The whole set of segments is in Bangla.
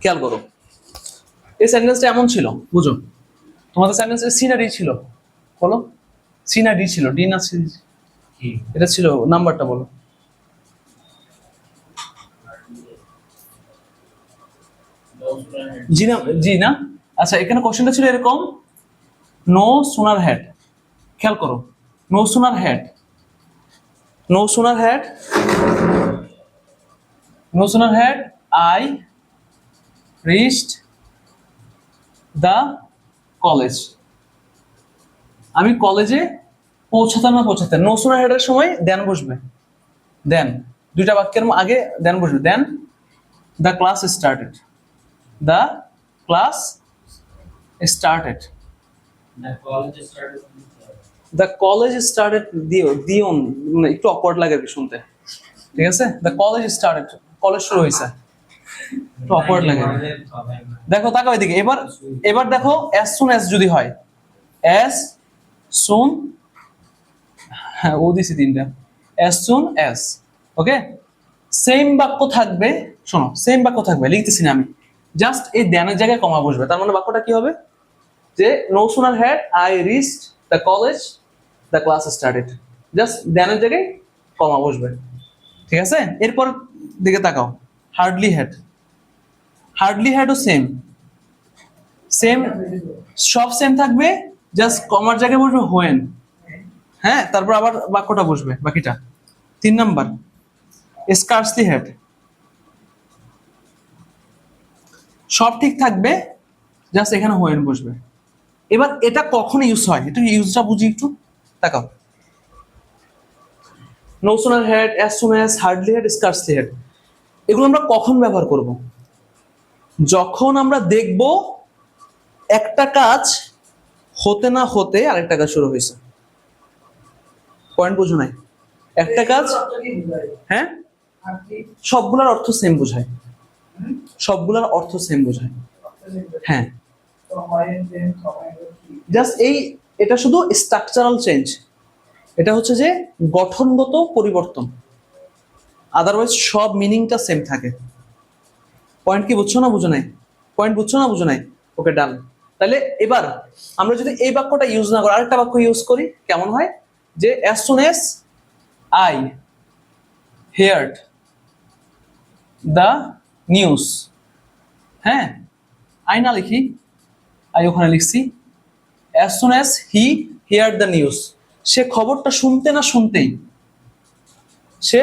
খেয়াল করো, এই সেন্টেন্সটা এমন ছিল, বুঝো তোমাদের সেন্টেন্সে সি না ডি ছিল, বলো সি না ডি ছিল, ডি না সি? এটা ছিল, নাম্বারটা বলো। জি না, জি না। আচ্ছা, এখানে কোশ্চেনটা ছিল এরকম, নো সুনার হ্যাড, খেয়াল করো, no sooner had, no sooner had, no sooner had I reached the college, আমি কলেজে পৌঁছাতে না পৌঁছাতে, নো সুনার হ্যাডের সময় দেন বসবে, দেন দুইটা বাক্যের আগে দেন বসবে, then the class started, the class started, the college started দিও দিও, মানে একটু অকওয়ার্ড লাগে আর কি শুনতে, ঠিক আছে? দ্য কলেজ স্টার্টেড, কলেজ শুরু হয়েছে, একটু অকওয়ার্ড লাগে। দেখো তাকাও এদিকে, এবার এবার দেখো অ্যাজ সুন অ্যাজ যদি হয়, অ্যাজ সুন, হ্যাঁ ও দিছি তিনটা, অ্যাজ সুন অ্যাজ, ওকে সেম বাক্য থাকবে, শোনো সেম বাক্য থাকবে, লিখতেছি না আমি, জাস্ট এই দেনের জায়গায় কমা বসবে, তার মানে বাক্যটা কি হবে, যে no sooner had I reached the college the class started, just দেনের জায়গায় কমা বসবে, ঠিক আছে? এরপর দিকে তাকাও, হার্ডলি হ্যাড, হার্ডলি হ্যাডও সেম, সেম সব সেম থাকবে, জাস্ট কমার জায়গায় বসবে হোয়েন, হ্যাঁ তারপর আবার বাক্যটা বসবে বাকিটা। 3 নাম্বার স্কার্সলি হ্যাড, সব ঠিক থাকবে, জাস্ট এখানে হোয়েন বসবে। এবার এটা কখন ইউজ হয়, একটু ইউজটা বুঝি, একটু তাকাও, no sooner had, as soon as, hardly had, scarcely had, এগুলো আমরা কখন ব্যবহার করব? যখন আমরা দেখব একটা কাজ হতে না হতে আরেকটা কাজ শুরু হয়েছে। পয়েন্ট বুঝো নাই? একটা কাজ, হ্যাঁ সবগুলার অর্থ সেম বোঝায়, সবগুলার অর্থ সেম বোঝায়, হ্যাঁ জাস্ট এই, এটা শুধু স্ট্রাকচারাল চেঞ্জ, এটা হচ্ছে যে গঠনগত পরিবর্তন, আদারওয়াইজ সব মিনিংটা সেম থাকে। পয়েন্ট কি বুঝছো না বুঝো নাই? পয়েন্ট বুঝছো না বুঝো নাই? ওকে ডান। তাহলে এবার আমরা যদি এই বাক্যটা ইউজ না করি, আরেকটা বাক্য ইউজ করি, কেমন হয়, যে as soon as I heard the news, হ্যাঁ আই না লিখি, আই ওখানে লিখছি, as soon as he heard the news, সে খবরটা শুনতে না শুনতেই, সে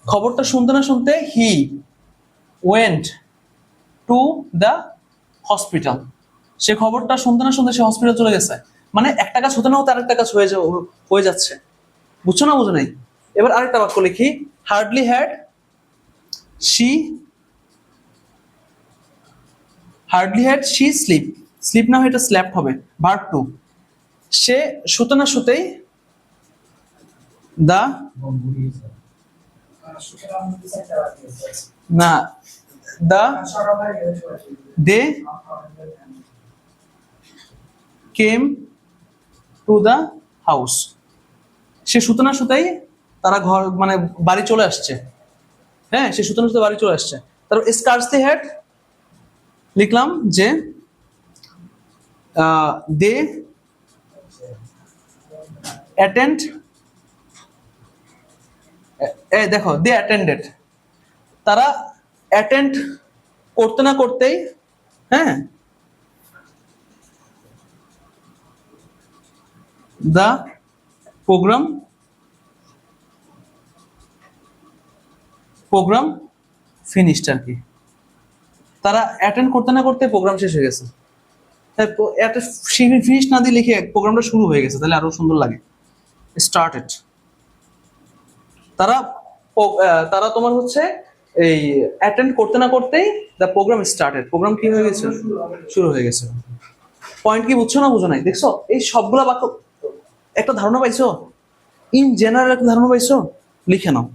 খবরটা শুনতে না শুনতে he went to the hospital, সে খবরটা শুনতে না শুনতে সে হসপিটাল চলে গেছে, মানে একটা কাজ হতে না হতে আরেকটা কাজ হয়ে যাচ্ছে, বুঝছো না বুঝো নাই? এবার আরেকটা বাক্য লিখি, hardly had she sleep, sleep না হয় এটা স্ল্যাপ্ট হবে, ভার্ব টু, সে শুতে না শুতেই দা না দা দে কেম টু দা হাউস, সে শুতে না শুতেই তারা ঘর মানে বাড়ি চলে আসছে, হ্যাঁ সে শুতে না শুতে বাড়ি চলে আসছে। তারপর স্কার্সলি হ্যাড লিখলাম যে দে অ্যাটেন্ড, দেখো দে অ্যাটেন্ডেড, তারা অ্যাটেন্ড করতে না করতেই, হ্যাঁ দ্য প্রোগ্রাম ফিনিশড আর কি, তারা অ্যাটেন্ড করতে না করতে প্রোগ্রাম শেষ হয়ে গেছে, ফিনিশ না দিয়ে লিখে প্রোগ্রামটা শুরু হয়ে গেছে, তাহলে আরো সুন্দর লাগে। স্টার্টেড, তারা তারা তোমার হচ্ছে এই অ্যাটেন্ড করতে না করতেই দ্য প্রোগ্রাম স্টার্টেড, প্রোগ্রাম কি হয়ে গেছে, শুরু হয়ে গেছে। পয়েন্ট কি বুঝছো না বুঝো নাই? দেখছো এই সবগুলা বাক্য একটা ধারণা পাইছো, ইন জেনারেল একটা ধারণা পাইছো, লিখে নাও।